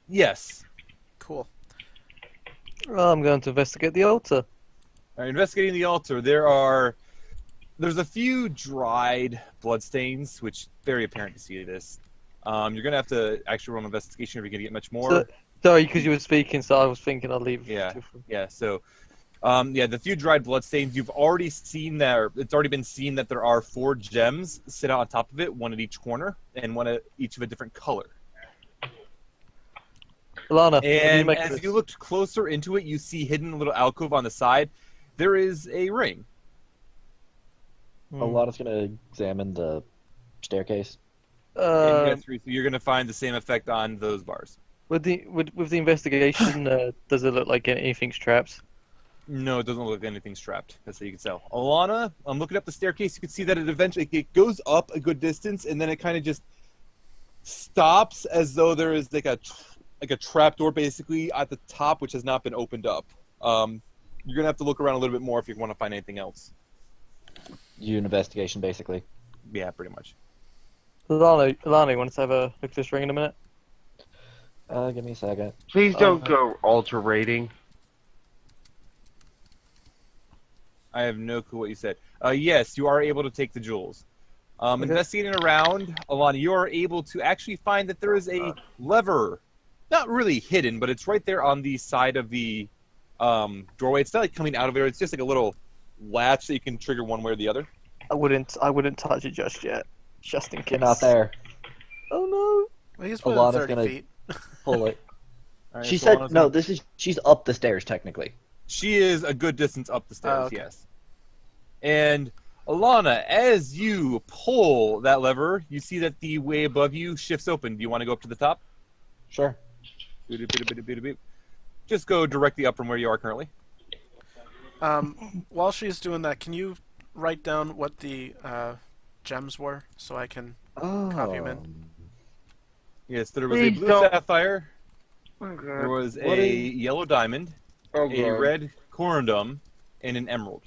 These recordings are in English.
Yes. Cool. Well, I'm going to investigate the altar. All right, investigating the altar. There's a few dried bloodstains, which very apparent to see this. You're gonna have to actually roll an investigation if you're gonna get much more. Sorry, because you were speaking, so I was thinking I'd leave. Yeah. So, the few dried bloodstains you've already seen there. It's already been seen that there are 4 gems sit out on top of it, one at each corner, and one at each of a different color. Alana, and as you looked closer into it, you see hidden a little alcove on the side. There is a ring. Alana's gonna examine the staircase. You're gonna find the same effect on those bars. With the investigation, does it look like anything's trapped? No, it doesn't look like anything's trapped. That's what you can tell. Alana, I'm looking up the staircase. You can see that it goes up a good distance, and then it kind of just stops as though there is like a trap door basically at the top, which has not been opened up. You're gonna have to look around a little bit more if you want to find anything else. You an investigation, basically. Yeah, pretty much. Alana, you want to have a look at this ring in a minute? Give me a second. Please don't go altar rating. I have no clue what you said. Yes, you are able to take the jewels. Investigating around, Alana, you are able to actually find that there is a lever. Not really hidden, but it's right there on the side of the doorway. It's not like coming out of it. It's just like a little latch that you can trigger one way or the other. I wouldn't touch it just yet. Just in case. You're not there. Oh no. Well, he's within Alana's 30 gonna feet. pull it. Right, She so said Alana's no. gonna- She's up the stairs technically. She is a good distance up the stairs, okay. yes. And Alana, as you pull that lever, you see that the way above you shifts open. Do you want to go up to the top? Sure. Just go directly up from where you are currently. While she's doing that, can you write down what the gems were so I can copy them in? Yes, there was Please a blue don't. sapphire, Okay. there was What a yellow diamond, Oh, a God. red corundum, and an emerald.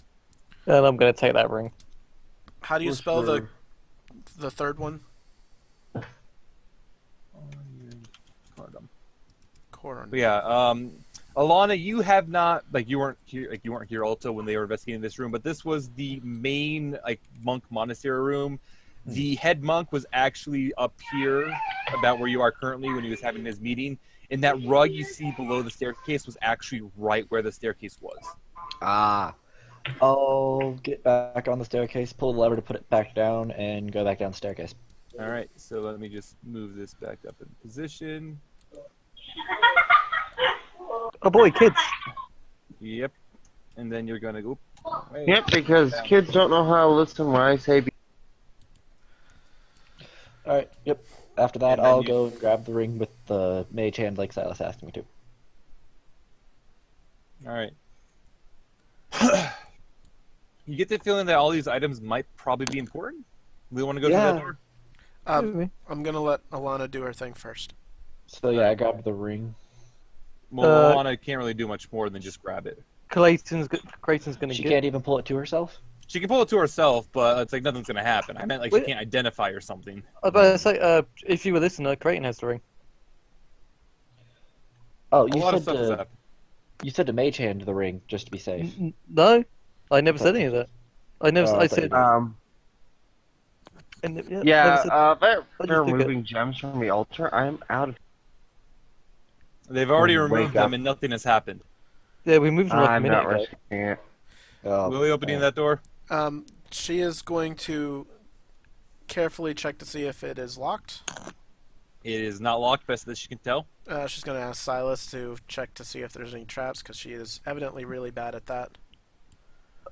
And I'm gonna take that ring. How do you What's spell the- the third one? Corundum. Coron. But yeah, Alana, you have not you weren't here Alto when they were investigating this room, but this was the main monk monastery room. The head monk was actually up here, about where you are currently when he was having his meeting. And that rug you see below the staircase was actually right where the staircase was. Ah. I'll get back on the staircase, pull the lever to put it back down, and go back down the staircase. All right, so let me just move this back up in position. Oh boy, kids. Yep. And then you're gonna go. Wait. Yep, because kids don't know how to listen when I say. Alright, yep. After that, And then I'll you- go and grab the ring with the mage hand like Silas asked me to. All right. You get the feeling that all these items might probably be important. We want to go through that door. I'm gonna let Alana do her thing first. So yeah, I grabbed the ring. Well, Alana can't really do much more than just grab it. Crayton's gonna She get. can't even pull it to herself? She can pull it to herself, but it's like nothing's gonna happen. I meant like she Wait. can't identify or something. I was about to say, if you were listening, Crayton has the ring. Oh, A lot of stuff has happened. you said to mage hand the ring, just to be safe. No, I never said any of that. I never. Oh, I I thought said. you did. Never Yeah, said- they're just took it. removing gems from the altar. I'm out of. They've already Wake removed up. them and nothing has happened. Yeah, we moved them like a I'm minute not ago. risking it. Oh, Will you opening that door? She is going to carefully check to see if it is locked. It is not locked, best that she can tell. She's going to ask Silas to check to see if there's any traps, because she is evidently really bad at that.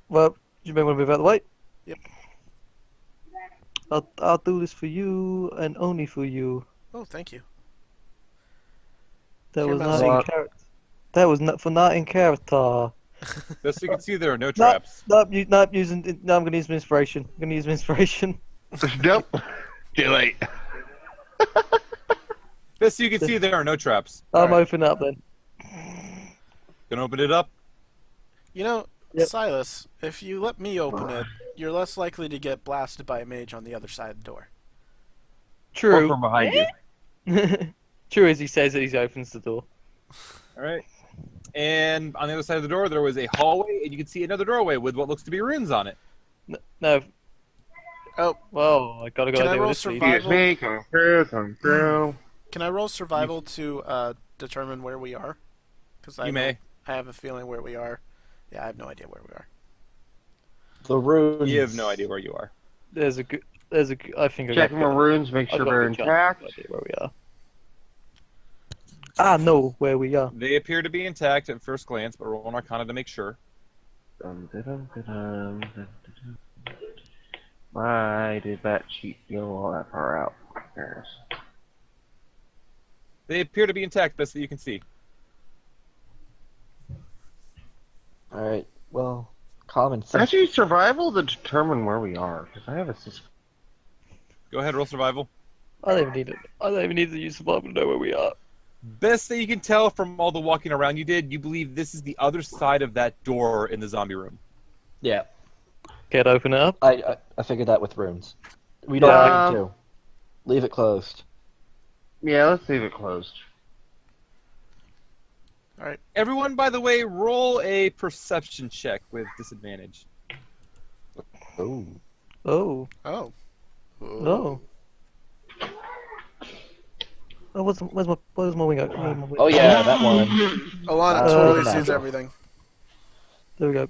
Well, you may want to move out of the way. Yep. I'll do this for you and only for you. Oh, thank you. That Here, was mouse. not in character. That was not in character. Best you can see, there are no traps. I'm gonna use my inspiration. I'm gonna use my inspiration. Nope. Too late. Best you can see, there are no traps. I'm opening up then. Gonna open it up. You know, Yep. Silas, if you let me open it, you're less likely to get blasted by a mage on the other side of the door. Or True. from behind you. True as he says as he opens the door. All right. And on the other side of the door, there was a hallway, and you can see another doorway with what looks to be runes on it. No. Oh, Well, I gotta go Can I deal roll with this. survival? Excuse me, come through. can I roll survival to determine where we are? Because You may. I have a feeling where we are. Yeah, I have no idea where we are. The runes. You have no idea where you are. There's a I think Checking my runes, make sure they're intact. Where we are. Ah, no, where we are. They appear to be intact at first glance, but roll an Arcana to make sure. Why did that sheet go all that far out? There's... They appear to be intact, best that you can see. Alright, well, common sense. Actually, survival to determine where we are, because I have a suspicion. Go ahead, roll survival. I don't even need it. I don't even need to use survival to know where we are. Best that you can tell from all the walking around you did, you believe this is the other side of that door in the zombie room. Yeah, Can't open it up. I figured that with runes. We don't need to. Leave it closed. Yeah, let's leave it closed. Alright. Everyone, by the way, roll a perception check with disadvantage. Oh. Oh. Oh. Oh. Oh, where's my wing? Oh yeah, that one. Alana Uh, totally natural. sees everything. There we go.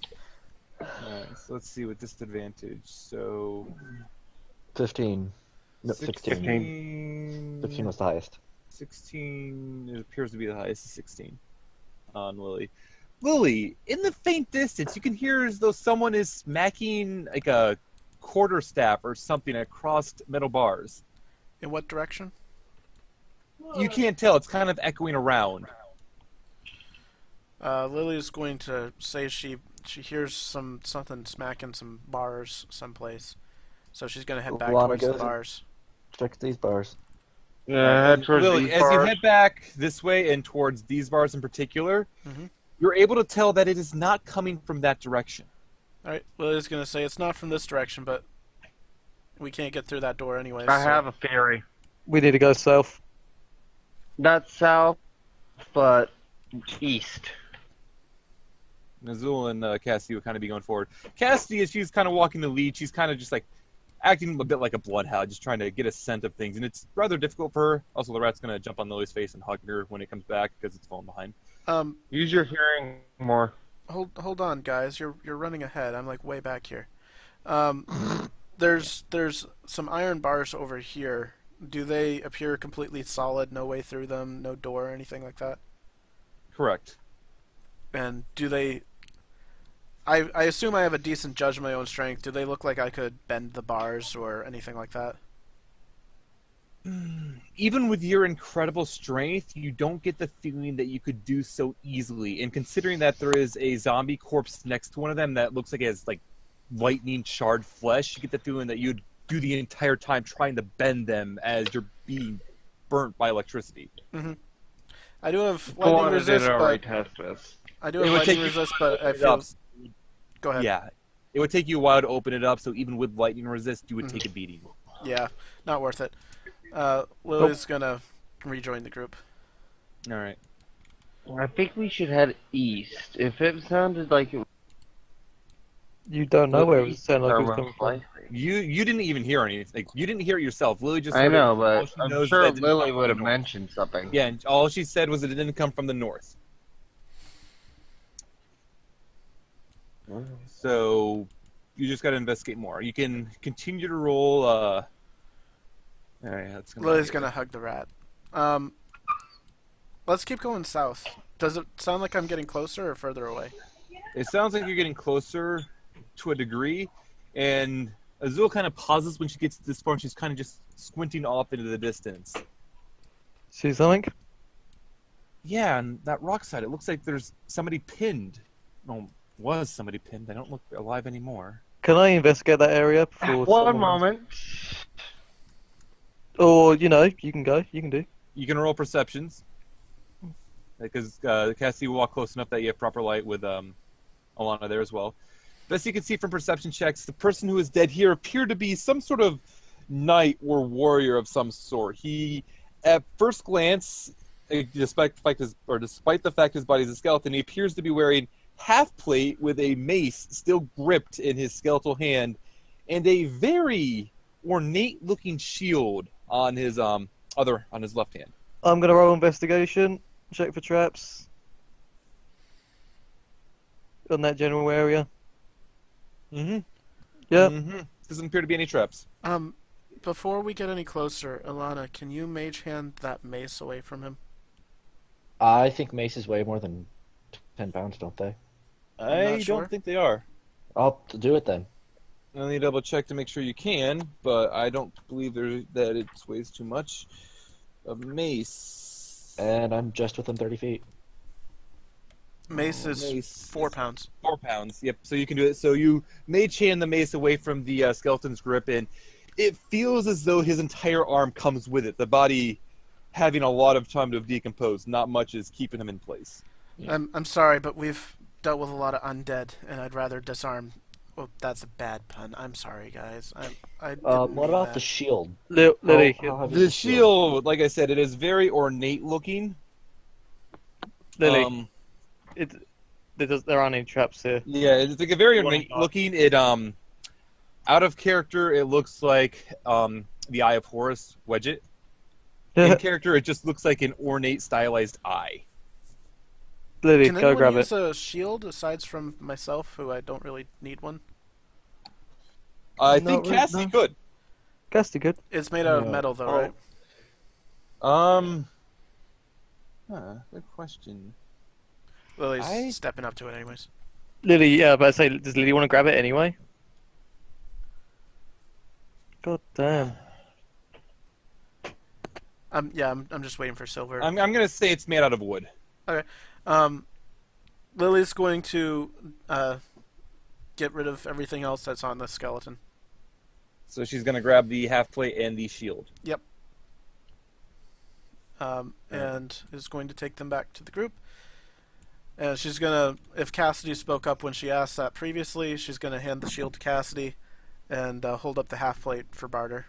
Alright, so let's see with disadvantage. So 15. No, 16. 16. 16 was the highest. 16 it appears to be the highest, 16 on Lily. Lily, in the faint distance, you can hear as though someone is smacking like a quarterstaff or something across metal bars. In what direction? You can't tell; it's kind of echoing around. Lily's going to say she hears something smacking some bars someplace, so she's gonna head back Alana towards the goes- bars. Check these bars. Yeah, head towards Lily, these as you bars. head back this way and towards these bars in particular, Mhm. you're able to tell that it is not coming from that direction. All right, Lily's gonna say it's not from this direction, but we can't get through that door anyway. I have a theory. We need to go south. Not south, but east. Azul and Cassidy would kind of be going forward. Cassidy, as she's kind of walking the lead, she's kind of just like acting a bit like a bloodhound, just trying to get a scent of things, and it's rather difficult for her. Also, the rat's gonna jump on Lily's face and hug her when it comes back because it's falling behind. Use your hearing more. Hold on, guys. You're running ahead. I'm like way back here. There's some iron bars over here. Do they appear completely solid? No way through them? No door or anything like that? Correct. And do they... I assume I have a decent judge of my own strength. Do they look like I could bend the bars or anything like that? Even with your incredible strength, you don't get the feeling that you could do so easily. And considering that there is a zombie corpse next to one of them that looks like it has like lightning charred flesh, you get the feeling that you'd do the entire time trying to bend them as you're being burnt by electricity. I do have lightning resist, but test this. I do have It would lightning take you- resist, but I feel. Go ahead. Yeah. It would take you a while to open it up, so even with lightning resist, you would take a beating. Yeah, not worth it. Lily's gonna rejoin the group. All right. I think we should head east. If it sounded like it You don't know where it east sounded like it was are coming most from. likely. You didn't even hear anything. Like, you didn't hear it yourself. Lily just. I heard it. know, All but she I'm knows sure that it didn't Lily come would have from the north. mentioned something. Yeah, and all she said was that it didn't come from the north. So you just got to investigate more. You can continue to roll. All right, that's gonna Lily's gonna hug the rat. Let's keep going south. Does it sound like I'm getting closer or further away? It sounds like you're getting closer to a degree, and Azul kind of pauses when she gets to this far, and she's kind of just squinting off into the distance. See something? Yeah, and that rock side, it looks like there's somebody pinned. Well, was somebody pinned. They don't look alive anymore. Can I investigate that area before? One someone- moment. Or you know, you can go. You can do. You can roll perceptions. Because Cassie will walk close enough that you have proper light with Alana there as well. Best you can see from perception checks, the person who is dead here appeared to be some sort of knight or warrior of some sort. He At first glance, despite the fact his body's a skeleton, he appears to be wearing half plate with a mace still gripped in his skeletal hand, and a very ornate-looking shield on his left hand. I'm gonna roll investigation. Check for traps. On that general area. Mm-hmm. Yeah. Mm-hmm. Doesn't appear to be any traps. Before we get any closer, Elana, can you mage hand that mace away from him? I think maces weigh more than 10 pounds, don't they? I sure. don't think they are. I'll do it then. I'll need to double check to make sure you can, but I don't believe that it weighs too much. A mace. And I'm just within 30 feet. Mace is Mace 4 pounds. 4 pounds. Yep. So you can do it. So you mage hand the mace away from the skeleton's grip, and it feels as though his entire arm comes with it. The body having a lot of time to decompose. Not much is keeping him in place. Yeah. I'm sorry, but we've dealt with a lot of undead, and I'd rather disarm. Oh, that's a bad pun. I'm sorry, guys. I didn't What mean about that. the shield? Lily, How heavy is The shield, like I said, it is very ornate looking. Lily. There aren't any traps here. Yeah, it's like a very What ornate about- looking. It out of character, it looks like the Eye of Horus Wedget. In character, it just looks like an ornate, stylized eye. Lily, Can go anyone grab use it. a shield aside from myself, who I don't really need one? I Not think really, Cassie no. could. Casty good. It's made out of Yeah. metal, though, Oh. right? Good question. Lily's I- stepping up to it, anyways. Lily, yeah, but I say, does Lily want to grab it anyway? God damn. Yeah, I'm just waiting for Silver. I'm gonna say it's made out of wood. Lily's going to get rid of everything else that's on the skeleton. So she's gonna grab the half plate and the shield. And is going to take them back to the group. And she's gonna, if Cassidy spoke up when she asked that previously, she's gonna hand the shield to Cassidy and hold up the half plate for barter.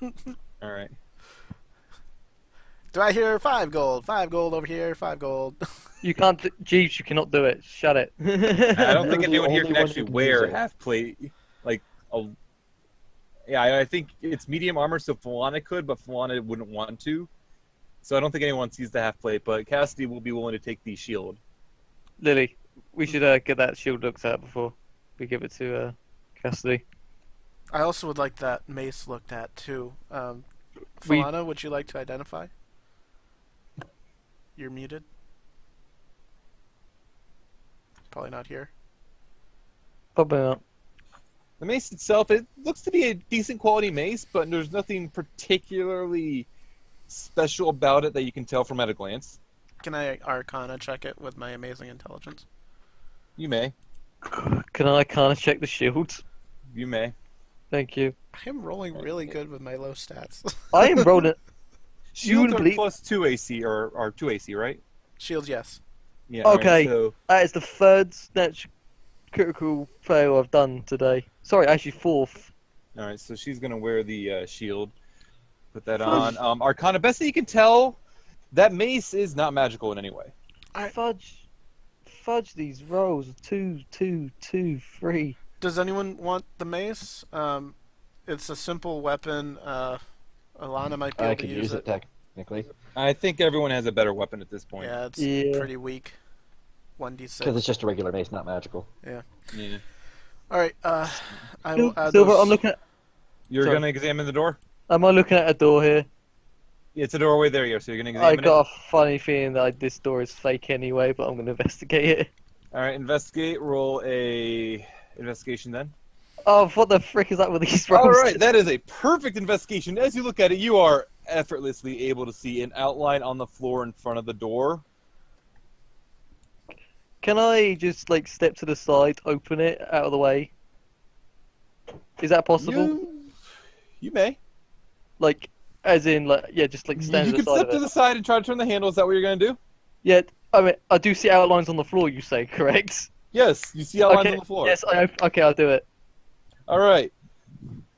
All right. Do I hear 5 gold? 5 gold over here, 5 gold. You can't, Jeeves, you cannot do it. Shut it. I don't think You're the anyone here only can one actually who can wear use it. half plate. Yeah, I think it's medium armor, so Falana could, but Falana wouldn't want to. So I don't think anyone sees the half plate, but Cassidy will be willing to take the shield. Lily, we should get that shield looked at before we give it to Cassidy. I also would like that mace looked at too. We- Falana, would you like to identify? You're muted. Probably not here. Probably not. The mace itself, it looks to be a decent quality mace, but there's nothing particularly special about it that you can tell from at a glance. Can I Arcana check it with my amazing intelligence? You may. Can I kind of check the shield? You may. Thank you. I am rolling really good with my low stats. I am rolling. Shields wouldn't are believe- plus 2 AC, or 2 AC, right? Shields, yes. Yeah. all right, Okay. so That is the third snatch critical fail I've done today. Sorry, actually fourth. all right, so she's gonna wear the shield. Put that on. Arcana, best that you can tell, that mace is not magical in any way. Fudge these rolls. 2, 2, 2, 3. Does anyone want the mace? It's a simple weapon. Alana might be I able to could use use it. it technically. I think everyone has a better weapon at this point. Yeah, it's Yeah. pretty weak. 1d6. Because it's just a regular mace, not magical. Yeah. All right. I will add Silver, those. I'm looking at. You're Sorry. gonna examine the door. Am I looking at a door here? It's a doorway there, yeah. So you're gonna I examine got a funny feeling that this door is fake anyway, but I'm going to investigate it. it. All right, investigate. Roll a investigation then. Oh, what the frick is that with these rolls? All right, that is a perfect investigation. As you look at it, you are effortlessly able to see an outline on the floor in front of the door. Can I just like step to the side, open it out of the way? Is that possible? You may. Like, as in, like, yeah, just like stand You to the can side step of to it. the side and try to turn the handle. Is that what you're gonna do? Yeah, I mean, I do see outlines on the floor. You say correct? Yes, you see outlines Okay. on the floor. Yes, okay, I'll do it. All right.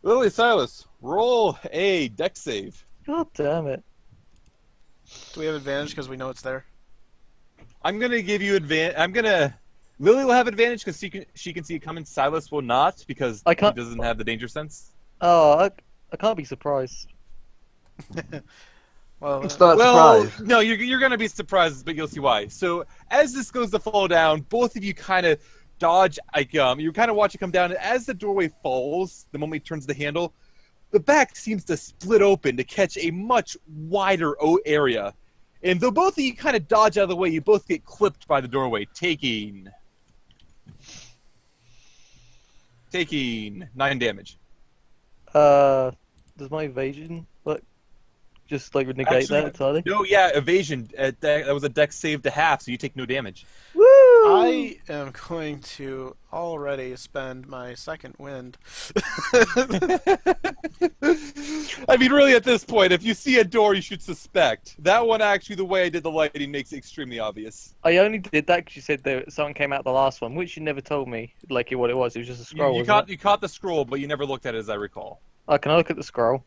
Lily, Silas, roll a dex save. God damn it! Do we have advantage because we know it's there? I'm gonna give you advantage. Lily will have advantage because she can see it coming. Silas will not because I can't- he doesn't have the danger sense. Oh, I can't be surprised. Well, It's not Well, surprised. no, you're gonna be surprised, but you'll see why. So as this goes to fall down, both of you kind of dodge. You kind of watch it come down, and as the doorway falls, the moment he turns the handle, the back seems to split open to catch a much wider area. And though both of you kind of dodge out of the way, you both get clipped by the doorway, taking 9 damage. Does my evasion just like negate Actually, that entirely? No, yeah, evasion. That was a dex save to half, so you take no damage. Woo! I am going to already spend my second wind. I mean, really, at this point, if you see a door, you should suspect. That one, actually, the way I did the lighting makes it extremely obvious. I only did that because you said something came out the last one, which you never told me like what it was. It was just a scroll. You wasn't it? caught the scroll, but you never looked at it, as I recall. Oh, can I look at the scroll?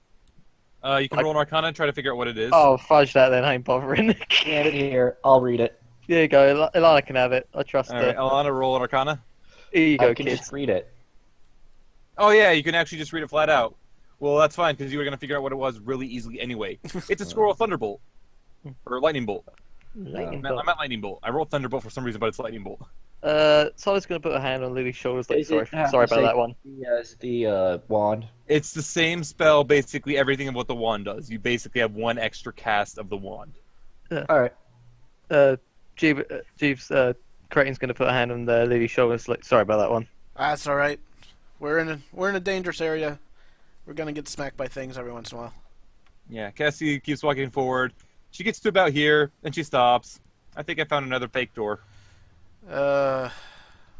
You can roll an Arcana and try to figure out what it is. Oh, fudge that then. I ain't bothering. Hand it here. I'll read it. There you go. Elana can have it. I trust All right, her. Alana, roll an Arcana. Here you go, I can kids. just read it. Oh yeah, you can actually just read it flat out. Well, that's fine because you were gonna figure out what it was really easily anyway. It's a scroll of Thunderbolt or Lightning Bolt. Lightning I bolt. meant Lightning Bolt. I wrote Thunderbolt for some reason, but it's Lightning Bolt. Silas gonna put a hand on Lily's shoulders. Like, Is it sorry about that one. Yes, the wand. It's the same spell, basically everything of what the wand does. You basically have one extra cast of the wand. All right. Jeeves, Crayton's gonna put a hand on Lily's shoulders. Like, sorry about that one. That's all right. We're in a dangerous area. We're gonna get smacked by things every once in a while. Yeah, Cassie keeps walking forward. She gets to about here, and she stops. I think I found another fake door.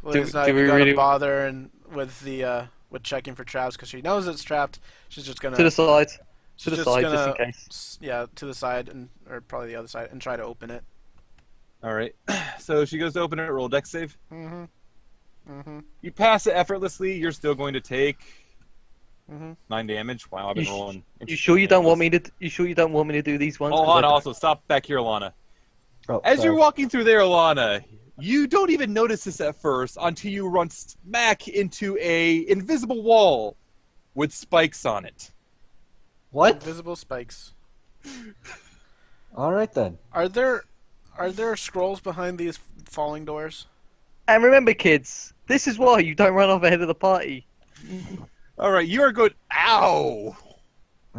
Lily's not do we even gonna really- bother with checking for traps because she knows it's trapped. She's just gonna To the side. To she's the just side, gonna, just in case. Yeah, to the side or probably the other side and try to open it. All right. So she goes to open it. Roll a dex save. Mm-hmm. Mm-hmm. You pass it effortlessly. You're still going to take Mm-hmm. 9 damage. Wow, I've been You rolling. You sure you don't want me to? You sure you don't want me to do these ones? Hold 'Cause on. I- Also, stop back here, Alana. Oh, As sorry. you're walking through there, Alana, you don't even notice this at first until you run smack into a invisible wall with spikes on it. What? Invisible spikes. All right then. Are there scrolls behind these falling doors? And remember, kids, this is why you don't run off ahead of the party. All right, you are good. Ow!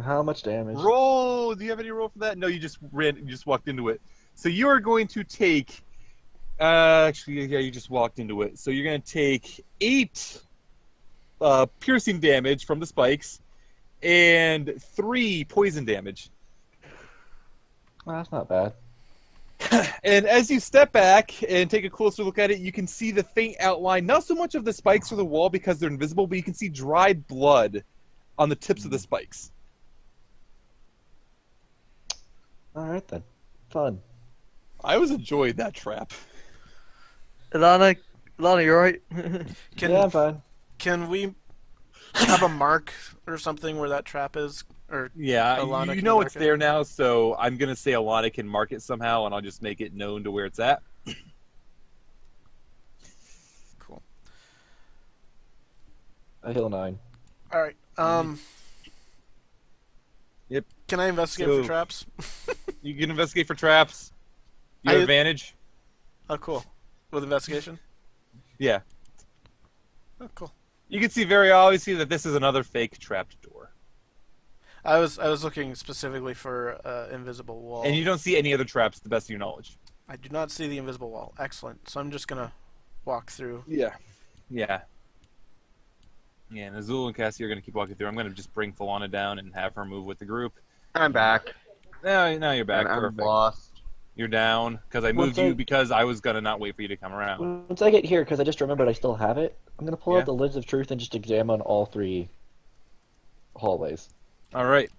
How much damage? Roll. Do you have any roll for that? No, you just ran. You just walked into it. So you are going to take. Actually, yeah, you just walked into it. So you're going to take 8 piercing damage from the spikes, and 3 poison damage. Well, that's not bad. And as you step back and take a closer look at it, you can see the faint outline, not so much of the spikes or the wall because they're invisible, but you can see dried blood on the tips of the spikes. All right then. Fun. I was enjoying that trap. Elana, you alright? Can Yeah, I'm fine. can we have a mark or something where that trap is? Or Yeah, Alana you can know mark it's it? there now, so I'm going to say Alana can mark it somehow, and I'll just make it known to where it's at. cool. I heal 9. All right. Yep. Can I investigate So- for traps? You can investigate for traps. You I- have advantage. Oh, cool. With investigation. Yeah. Oh, cool. You can see very obviously that this is another fake trapped door. I was looking specifically for invisible wall. And you don't see any other traps to the best of your knowledge. I do not see the invisible wall. Excellent. So I'm just gonna walk through. Yeah. Yeah. Yeah, and Azul and Cassie are going to keep walking through. I'm going to just bring Falana down and have her move with the group. I'm back. Now you're back. And I'm Perfect. lost. You're down because I moved you because I was going to not wait for you to come around. Once I get here, because I just remembered I still have it, I'm gonna pull Yeah. out the Lens of Truth and just examine all 3 hallways. All right.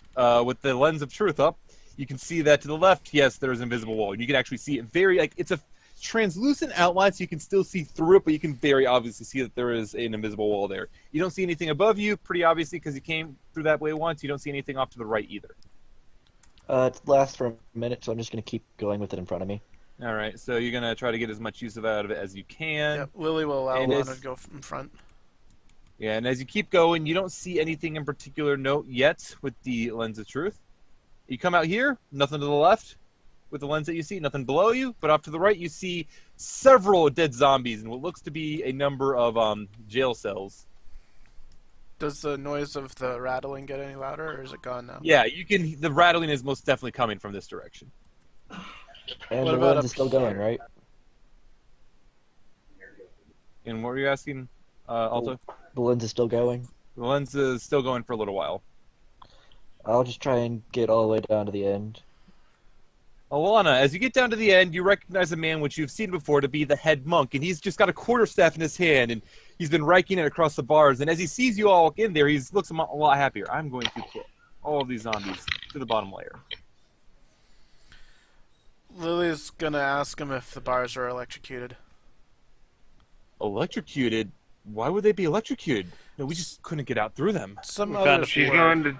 With the lens of truth up, you can see that to the left, yes, there is an invisible wall. You can actually see it it's a translucent outline, so you can still see through it, but you can very obviously see that there is an invisible wall there. You don't see anything above you, pretty obviously, because you came through that way once. You don't see anything off to the right either. It lasts for a minute, so I'm just gonna keep going with it in front of me. All right, so you're gonna try to get as much use out of it as you can. Yep, Lily will allow And Alana it's- to go in front. Yeah, and as you keep going, you don't see anything in particular note yet with the lens of truth. You come out here, nothing to the left with the lens that you see, nothing below you, but off to the right you see several dead zombies and what looks to be a number of jail cells. Does the noise of the rattling get any louder, or is it gone now? Yeah, you can. The rattling is most definitely coming from this direction. And What the about lens up is still going, here? right? And what were you asking, Alto? The lens is still going. The lens is still going for a little while. I'll just try and get all the way down to the end. Alana, as you get down to the end, you recognize a man which you've seen before to be the head monk, and he's just got a quarterstaff in his hand, and he's been raking it across the bars. And as he sees you all in there, he looks a lot happier. I'm going to put all of these zombies to the bottom layer. Lily's gonna ask him if the bars are electrocuted. Electrocuted? Why would they be electrocuted? No, we just couldn't get out through them. Some We found others a She's were. going to.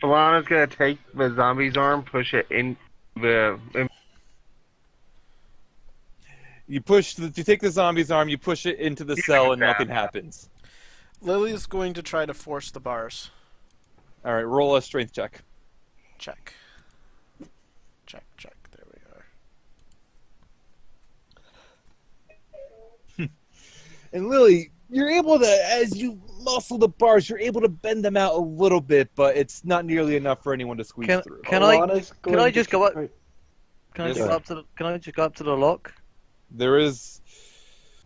Falana's gonna take the zombie's arm, push it in the. You take the zombie's arm, you push it into the cell, and nothing happens. Lily's going to try to force the bars. All right, roll a strength check. Check. Check, check. There we are. And Lily, you're able to, as you muscle the bars, you're able to bend them out a little bit, but it's not nearly enough for anyone to squeeze through. Can Alana's I going just to go up? try- Can I Yes, just sir. go up to the? Can I just go up to the lock? There is,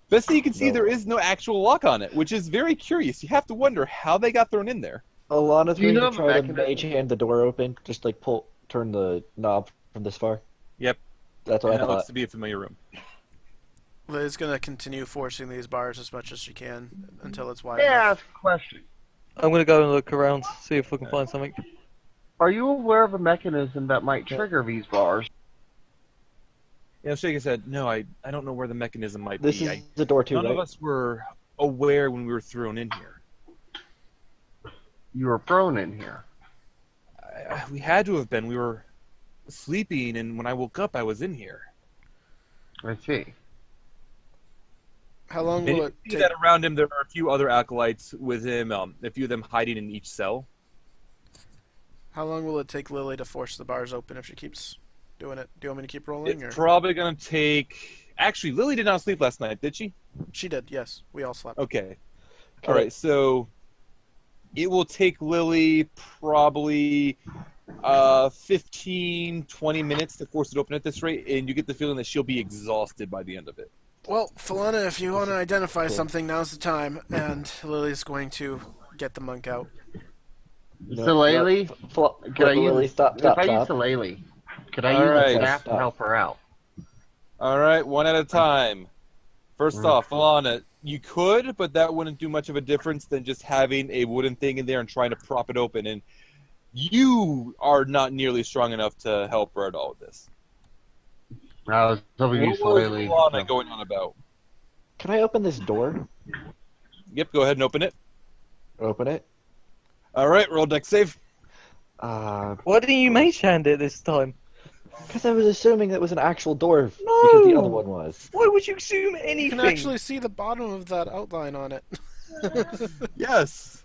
best thing you can see, No. there is no actual lock on it, which is very curious. You have to wonder how they got thrown in there. Alana's Do you going know to the try to mechanism? mage hand the door open, just like turn the knob from this far. Yep. That's what And I that looks thought. to be a familiar room. Lily's gonna continue forcing these bars as much as she can until it's wide May I enough. ask a question? I'm gonna go and look around, see if I can find something. Are you aware of a mechanism that might trigger these bars? Yeah, Shaker said, no, I don't know where the mechanism might This be. is the door too, None right? of us were aware when we were thrown in here. You were thrown in here. We had to have been. We were sleeping, and when I woke up, I was in here. I see. How long And will you it can see take? that around him, there are a few other acolytes with him, a few of them hiding in each cell. How long will it take Lily to force the bars open if she keeps doing it? Do you want me to keep rolling? It's Or? probably going to take... Actually, Lily did not sleep last night, did she? She did. Yes, we all slept. Okay. All right, so it will take Lily probably 15, 20 minutes to force it open at this rate, and you get the feeling that she'll be exhausted by the end of it. Well, Falana, if you want to identify Cool. something, now's the time. And Lily's going to get the monk out. Shillelagh? Could I Lily, use, stop, if I use stop. Shillelagh, could I All use right. a staff to Stop. help her out? All right, one at a time. First off, Falana, you could, but that wouldn't do much of a difference than just having a wooden thing in there and trying to prop it open. And you are not nearly strong enough to help her at all with this. I was hoping you What use was Shillelagh. Falana going on about? Can I open this door? Yep, go ahead and open it. Open it. All right, roll deck save. Why didn't you mage hand it this time? Because I was assuming that was an actual door because the other one was. Why would you assume You anything? can actually see the bottom of that outline on it. Yes.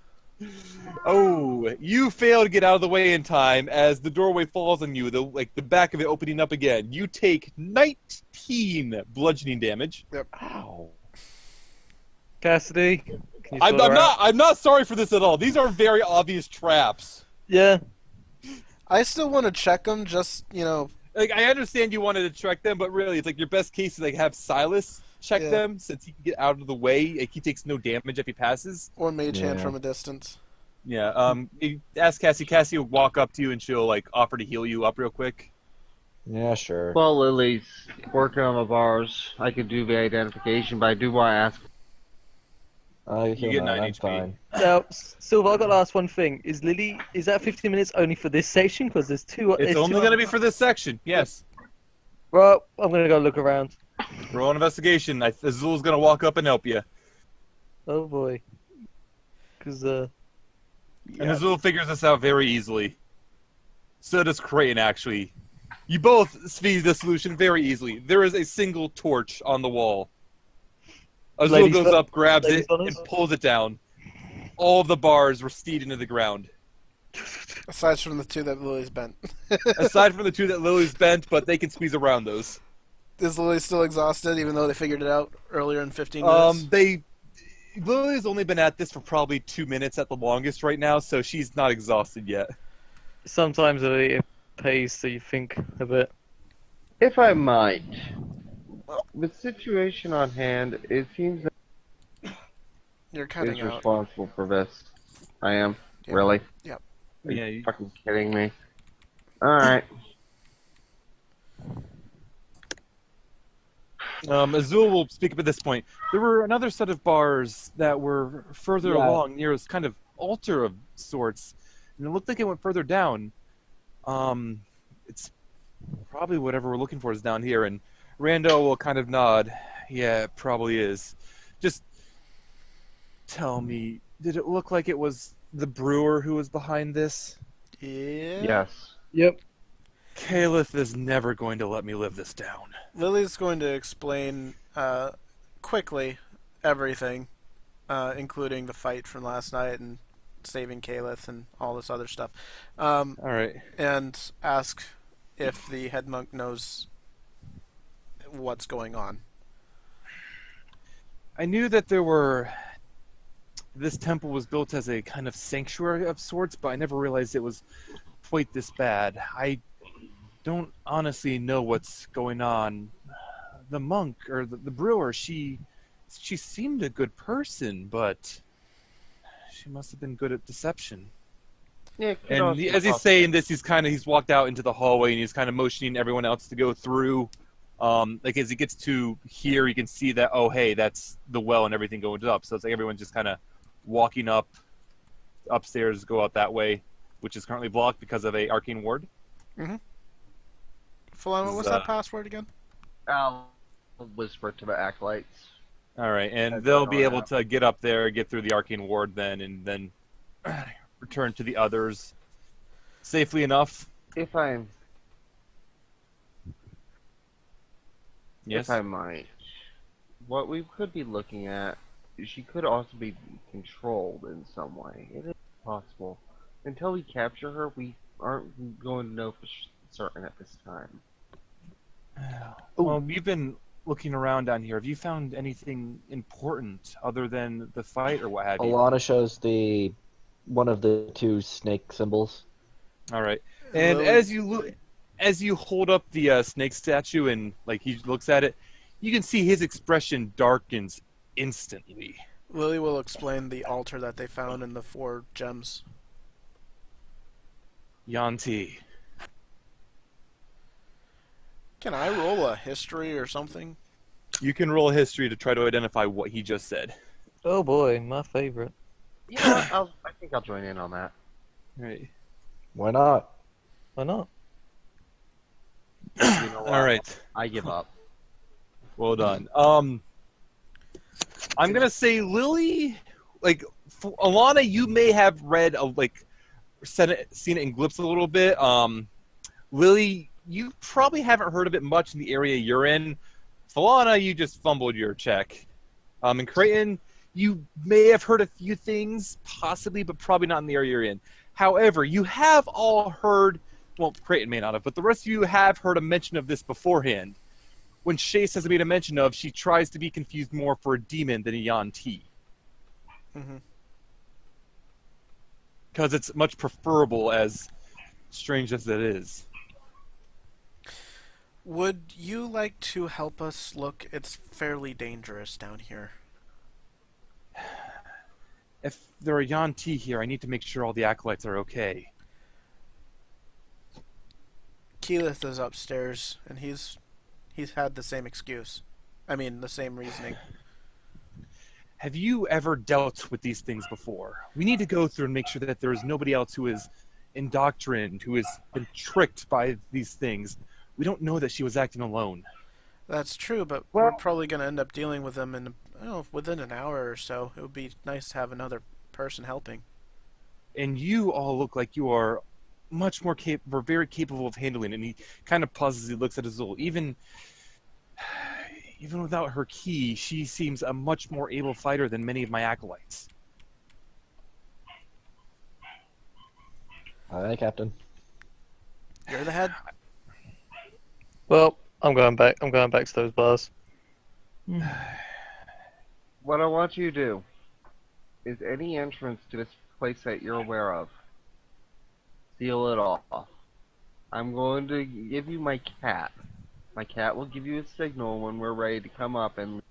Oh, you fail to get out of the way in time as the doorway falls on you, the back of it opening up again. You take 19 bludgeoning damage. Ow. Cassidy, can you I'm sort her out? I'm not sorry for this at all. These are very obvious traps. Yeah. I still want to check them, just, Like, I understand you wanted to check them, but really, it's like your best case is like have Silas check Yeah. them since he can get out of the way. Like, he takes no damage if he passes. or mage hand Yeah. from a distance. Yeah. You ask Cassie. Cassie will walk up to you and she'll like offer to heal you up real quick. Yeah, sure. Well, Lily's working on the bars. I could do the identification, but I do want to ask. You get 9 I'm HP. fine. Now, Silver, I got to ask one thing: is that 15 minutes only for this section? Because there's two. It's only going to be for this section. Yes. Well, I'm gonna go look around. Roll an investigation. Azul's going to walk up and help you. Oh boy. Because And Azul figures this out very easily. So does Crayton, actually. You both see the solution very easily. There is a single torch on the wall. Azul Ladies goes first. up, grabs Ladies it, and first. pulls it down. All of the bars recede into the ground. Aside from the two that Lily's bent. Aside from the two that Lily's bent, but they can squeeze around those. Is Lily still exhausted, even though they figured it out earlier in 15 minutes? Lily's only been at this for probably 2 minutes at the longest right now, so she's not exhausted yet. Sometimes it pays so you think a bit. If I might, the situation on hand, it seems that You're is cutting out. responsible for this. I am? Yep. Really? Yep. Are you Yeah, you- fucking kidding me? Alright. Azul will speak up at this point. There were another set of bars that were further Yeah. along near this kind of altar of sorts, and it looked like it went further down. It's probably whatever we're looking for is down here, and Rando will kind of nod. Yeah, it probably is. Just tell me, did it look like it was the brewer who was behind this? Yeah. Yes. Yep. Caliph is never going to let me live this down. Lily's going to explain quickly everything, including the fight from last night and saving Caliph and all this other stuff, All right. and ask if the head monk knows what's going on. I knew that this temple was built as a kind of sanctuary of sorts, but I never realized it was quite this bad. I don't honestly know what's going on. The monk, or the brewer, she seemed a good person, but she must have been good at deception. Yeah, it could And also as he's saying this, he's walked out into the hallway and he's kind of motioning everyone else to go through. Like as he gets to here, you can see that, oh hey, that's the well and everything going up. So it's like everyone's just kind of walking up upstairs, go out that way, which is currently blocked because of a arcane ward. Falana, what's that password again? I'll whisper to the acolytes. All right, and That's they'll all be I able have. to get up there, get through the arcane ward then, and then return to the others safely enough. If I Yes. If I might, what we could be looking at, she could also be controlled in some way. It is possible. Until we capture her, we aren't going to know for certain at this time. Well, you've been looking around down here. Have you found anything important other than the fight or what have you? Alana shows one of the two snake symbols. All right. And Lily- as you hold up the snake statue and like he looks at it, you can see his expression darkens instantly. Lily will explain the altar that they found in the 4 gems. Yanti. Can I roll a history or something? You can roll history to try to identify what he just said. Oh boy, my favorite. You know what? I think I'll join in on that. Right. Why not? Why not? You know what? All right. I give up. Well done. I'm gonna say Lily, like Alana, you may have read seen it in glimpses a little bit. Lily, you probably haven't heard of it much in the area you're in. Falana, you just fumbled your check. And Crayton, you may have heard a few things, possibly, but probably not in the area you're in. However, you have all heard, well, Crayton may not have, but the rest of you have heard a mention of this beforehand. When Chase has made a mention of, she tries to be confused more for a demon than a Yanti. Because it's much preferable, as strange as it is. Would you like to help us look? It's fairly dangerous down here. If there are Yanti here, I need to make sure all the acolytes are okay. Keyleth is upstairs, and he's had the same excuse. I mean, the same reasoning. Have you ever dealt with these things before? We need to go through and make sure that there is nobody else who is indoctrined, who has been tricked by these things. We don't know that she was acting alone. That's true, but we're probably going to end up dealing with them in, within an hour or so. It would be nice to have another person helping. And you all look like you are much more capable, very capable of handling it. And he kind of pauses. He looks at Azul. Even without her key, she seems a much more able fighter than many of my acolytes. All right, Captain. You're the head. Well, I'm going back. I'm going back to those bars. What I want you to do is any entrance to this place that you're aware of, seal it off. I'm going to give you my cat. My cat will give you a signal when we're ready to come up and